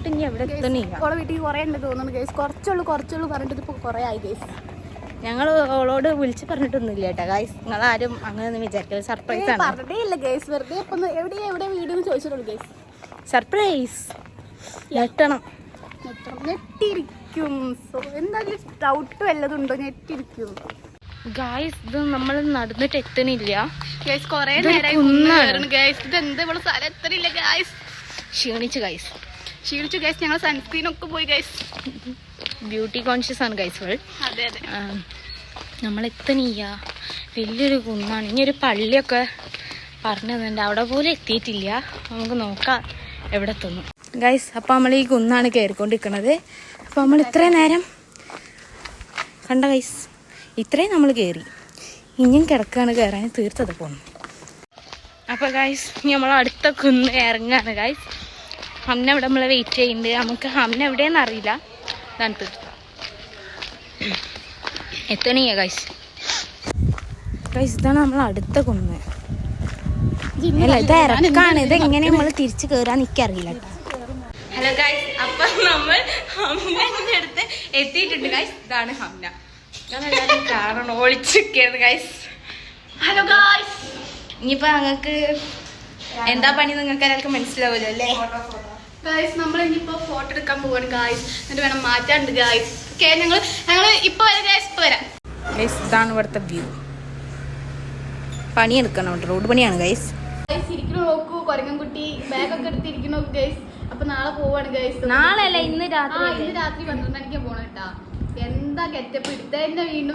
നടന്നിട്ട് ഇനി എവിടെ എത്തണില്ല. ഓളെ വീട്ടിൽ കുറേ ഉണ്ട് തോന്നുന്നു ഗൈസ്. കുറച്ചുള്ളൂ പറഞ്ഞിട്ട് ഇപ്പോൾ കുറേ ആയി ഗൈസ്. ഞങ്ങൾ ഓളോട് വിളിച്ച് പറഞ്ഞിട്ടൊന്നുമില്ല കേട്ടോ ഗൈസ്. നിങ്ങളാരും അങ്ങനെ ഒന്നും വിചാരിക്കരുത്. സർപ്രൈസ് ആണ്. പറഞ്ഞിട്ടേ ഇല്ല ഗൈസ്. വെറുതെ ഇപ്പം എവിടെ വീട് എന്ന് ചോദിച്ചിട്ടുള്ളൂ ഗൈസ്. സർപ്രൈസ്. ഞെട്ടിരിക്കും. എന്തായാലും ഡൗട്ട് വല്ലതുണ്ടോ? ഞെട്ടിരിക്കും ഗൈസ്. ഇത് നമ്മൾ നടന്നിട്ട് എത്തണില്ല ഗൈസ്. കുറേ നേരം ഗൈസ്. ഇത് എന്താ ഇവിടെ സ്ഥലം എത്തണില്ല ഗൈസ്. ക്ഷീണിച്ചു ഗൈസ്. ഞങ്ങൾ സൺസ്ക്രീൻ ഒക്കെ പോയി ഗൈസ്. ബ്യൂട്ടി കോൺഷ്യസ് ആണ് ഗൈസ്. അതെ അതെ. നമ്മൾ എത്തണില്ല. വലിയൊരു കുന്നാണ്. ഇനി ഒരു പള്ളിയൊക്കെ പറഞ്ഞു തന്നിട്ടുണ്ട്. അവിടെ പോലും എത്തിയിട്ടില്ല. നമുക്ക് നോക്കാം എവിടെ എത്തുന്നു ഗൈസ്. അപ്പോൾ നമ്മൾ ഈ കുന്നാണ് കയറിക്കൊണ്ടിരിക്കുന്നത്. അപ്പോൾ നമ്മൾ ഇത്രയും നേരം കണ്ട ഗൈസ്. ഇത്രയും നമ്മൾ കയറി. ഇനിയും കിടക്കുകയാണ്. കയറാൻ തീർത്തത് പോകുന്നു. അപ്പോൾ ഗൈസ് നമ്മൾ അടുത്ത കുന്ന് ഇറങ്ങാണ് ഗൈസ്. ഹംന ഇവിടെ നമ്മളെ വെയിറ്റ് ചെയ്യുന്നുണ്ട്. നമുക്ക് ഹംന എവിടെയെന്ന് അറിയില്ല. ഇതാണ് തീർത്ത എത്തണിയ ഗൈസ്. ഇതാണ് നമ്മൾ അടുത്ത കുന്ന്. അല്ല ഇത് ഇറക്കാണ്. ഇത് എങ്ങനെ നമ്മൾ തിരിച്ച് കയറാൻ എനിക്കറിയില്ല. Hello guys. അപ്പം നമ്മൾ ഹംനയുടെ അടുത്ത് എത്തിയിട്ടുണ്ട് ഗൈസ്. ഇതാണ് ഹംന. എല്ലാവരും കാണണം. ഒളിച്ചിരിക്കുകയാണ് ഗൈസ്. Hello guys. ഇനിയിപ്പോൾ ഞങ്ങൾക്ക് എന്താ പണി നിങ്ങൾക്ക് എല്ലാവർക്കും മനസ്സിലാവുമല്ലോ അല്ലേ ഗൈസ്? നമ്മൾ ഇനിയിപ്പോൾ ഫോട്ടോ എടുക്കാൻ പോവാണ് ഗൈസ്. എന്നിട്ട് വേണം മാറ്റാണ്ട് ഗൈസ്. ഓക്കെ, ഞങ്ങൾ ഇപ്പോൾ വരാം ഗൈസ്. ഇപ്പോൾ വരാം ഗൈസ്. ഇതാണ് ഇവിടുത്തെ വ്യൂ. പണിയെടുക്കണം. റോഡ് പണിയാണ് ഗൈസ്. ഇരിക്കണ നോക്കൂ. കൊരങ്ങൻകുട്ടി ബാഗൊക്കെ എടുത്തിരിക്കണോ ഗൈസ്. അപ്പൊ നാളെ പോവാണ് ഗൈസ്. നാളെ അല്ല, ഇന്ന് രാത്രി. ഇന്ന് രാത്രി 12 മണിക്ക് പോണം കേട്ടാ. എന്താ ഗെറ്റപ്പ് ഇടുത്ത തന്നെ. വീണ്ടും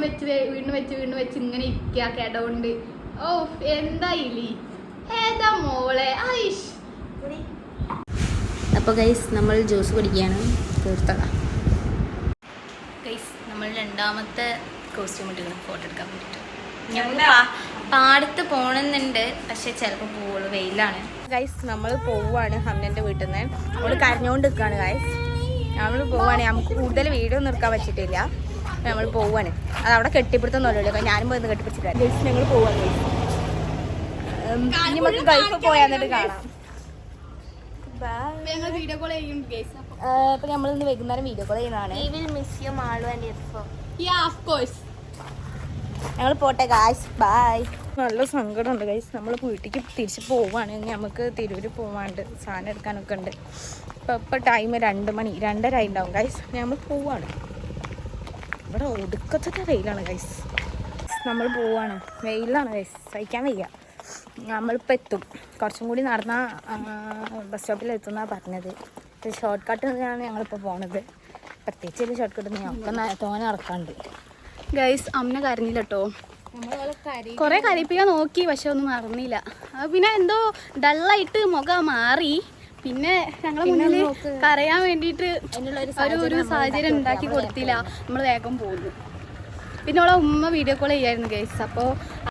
വെച്ച് ഇങ്ങനെ ഇരിക്കുക കേടോണ്ട്. ഓ എന്താ ഇലി. ഏതാ മോളെ ഐഷ്. അപ്പോൾ ഗൈസ് നമ്മൾ ജ്യൂസ് കുടിക്കുകയാണ്. തീർത്തതാ ഗൈസ്. നമ്മൾ രണ്ടാമത്തെ കോസ്റ്റ്യൂം ഇട്ടിരിക്കണം ഫോട്ടോ എടുക്കാൻ വേണ്ടിയിട്ട്. ഞങ്ങൾ പാടത്ത് പോകണമെന്നുണ്ട്. പക്ഷെ ചിലപ്പോൾ പോവുള്ളൂ. വെയിലാണ് ഗൈസ്. നമ്മൾ പോവുകയാണ് ഹംനൻ്റെ വീട്ടിൽ നിന്ന്. നമ്മൾ കരഞ്ഞുകൊണ്ട് നിൽക്കുകയാണ് ഗൈസ്. നമ്മൾ പോവുകയാണ്. നമുക്ക് കൂടുതൽ വീഡിയോ ഒന്നും എടുക്കാൻ പറ്റിയിട്ടില്ല. നമ്മൾ പോവുകയാണ്. അത് അവിടെ കെട്ടിപ്പിടുത്തൊന്നുമല്ലോ. ഞാനും പോയി കെട്ടിപ്പിടിച്ചിട്ടില്ല ഗൈസ്. ഞങ്ങൾ പോവുകയാണ് ഗൈസ്. ഇനി നമുക്ക് ഗൾഫ് പോയാന്നിട്ട് കാണാം. വീഡിയോ കോൾ ചെയ്യും ഗൈസ്. അപ്പോൾ നമ്മൾ ഇന്ന് വൈകുന്നേരം വീഡിയോ കോൾ ചെയ്യുന്നതാണ്. ഞങ്ങൾ പോട്ടെ ഗായ്സ്. ബൈ. നല്ല സങ്കടമുണ്ട് ഗൈസ്. നമ്മൾ വീട്ടിലേക്ക് തിരിച്ച് പോവാണ്. നമുക്ക് തിരൂര് പോവാണ്ട് സാധനം എടുക്കാനൊക്കെ ഉണ്ട്. ഇപ്പോൾ ടൈം 2 മണി 2:30 ഉണ്ടാവും ഗൈസ്. നമ്മൾ പോവാണ്. ഇവിടെ ഒടുക്കത്തെ വെയിലാണ് ഗൈസ്. നമ്മൾ പോവാണ്. വെയിലാണ് ഗൈസ്. സഹിക്കാൻ വയ്യ. നമ്മളിപ്പോൾ എത്തും. കുറച്ചും കൂടി നടന്നാൽ ബസ് സ്റ്റോപ്പിൽ എത്തുമെന്നാണ് പറഞ്ഞത്. ഷോർട്ട് കട്ടിനാണ് ഞങ്ങളിപ്പോൾ പോണത്. പ്രത്യേകിച്ച് ഒരു ഷോർട്ട് കട്ട് ഞങ്ങൾക്ക് തോനെ നടക്കാണ്ട് ഗൈസ്. അമ്മ കരഞ്ഞില്ല കേട്ടോ. കുറേ കരയിപ്പിക്കാൻ നോക്കി, പക്ഷെ ഒന്നും നടന്നില്ല. പിന്നെ എന്തോ ഡള്ളായിട്ട് മുഖം മാറി. പിന്നെ ഞങ്ങൾ മുന്നിൽ കരയാൻ വേണ്ടിയിട്ട് ഒരു സാഹചര്യം ഉണ്ടാക്കി കൊടുത്തില്ല. നമ്മൾ വേഗം പോകുന്നു. പിന്നെ അവളെ ഉമ്മ വീഡിയോ കോൾ ചെയ്യായിരുന്നു ഗൈസ്. അപ്പോൾ